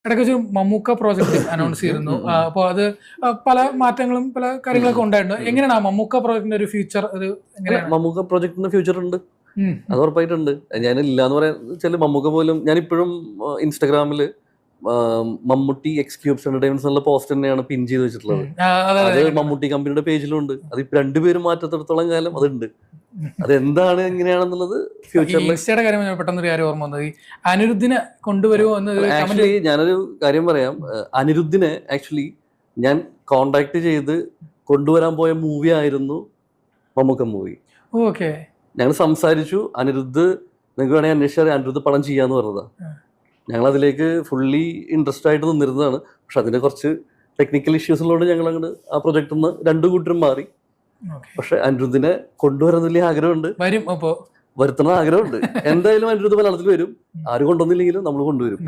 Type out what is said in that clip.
ഇടയ്ക്ക് ഒരു Mammukka project announce ചെയ്തിരുന്നു. അപ്പോൾ അത് പല മാറ്റങ്ങളും പല കാര്യങ്ങളൊക്കെ ഉണ്ടായിരുന്നു. എങ്ങനെയാണ് ആ മമ്മൂക്ക പ്രോജക്റ്റിന്റെ ഒരു ഫ്യൂച്ചർ? അത് എങ്ങനെയാണ്? മമ്മൂക്ക പ്രോജക്റ്റിന്റെ ഫ്യൂച്ചർ ഉണ്ട്, അത് ഉറപ്പായിട്ടുണ്ട്. ഞാൻ ഇല്ല എന്ന് പറയാൻ വെച്ചാൽ മമ്മൂക്ക പോലും ഞാൻ ഇപ്പോഴും ഇൻസ്റ്റാഗ്രാമില് മമ്മൂട്ടി എക്സ്ക്യൂബ്സ് എന്റർടൈൻമെന്റ്സ് എന്നുള്ള പോസ്റ്റ് തന്നെയാണ് പിൻ ചെയ്ത് വെച്ചിട്ടുള്ളത്. അത് മമ്മൂട്ടി കമ്പനിയുടെ പേജിലും ഉണ്ട്. അത് ഇപ്പൊ രണ്ടുപേരും മാറ്റത്തിടത്തോളം കാലം അതുണ്ട്. അതെന്താണ് എങ്ങനെയാണെന്നുള്ളത് ഫ്യൂച്ചറിൽ. ഇൻസ്റ്റയുടെ കാര്യം പെട്ടെന്നൊരു കാര്യം ഓർമ്മ വന്നത്, ഈ അനിരുദ്ധിനെ കൊണ്ടുവരുമോ എന്ന്. ആക്ച്വലി ഞാനൊരു കാര്യം പറയാം. അനിരുദ്ധിനെ ആക്ച്വലി ഞാൻ കോണ്ടാക്ട് ചെയ്ത് കൊണ്ടുവരാൻ പോയ മൂവി ആയിരുന്നു മമ്മൂക്ക മൂവി. ഓക്കെ, ഞങ്ങൾ സംസാരിച്ചു. അനിരുദ്ധ് നിങ്ങൾക്ക് വേണമെങ്കിൽ അന്വേഷിച്ചാൽ അനിരുദ്ധ് പടം ചെയ്യാന്ന് പറഞ്ഞതാ. ഞങ്ങൾ അതിലേക്ക് ഫുള്ളി ഇൻട്രസ്റ്റ് ആയിട്ട് നിന്നിരുന്നതാണ്. പക്ഷെ അതിന്റെ കുറച്ച് ടെക്നിക്കൽ ഇഷ്യൂസിലോട് ഞങ്ങൾ അങ്ങോട്ട് ആ പ്രൊജക്റ്റിൽ നിന്ന് രണ്ടു കൂട്ടരും മാറി. പക്ഷെ അനിരുദ്ധിനെ കൊണ്ടുവരാൻ വലിയ ആഗ്രഹമുണ്ട്, വരുത്തണ ആഗ്രഹമുണ്ട്. എന്തായാലും അനിരുദ്ധ് മലയാളത്തിൽ വരും. ആര് കൊണ്ടുവന്നില്ലെങ്കിലും നമ്മൾ കൊണ്ടുവരും.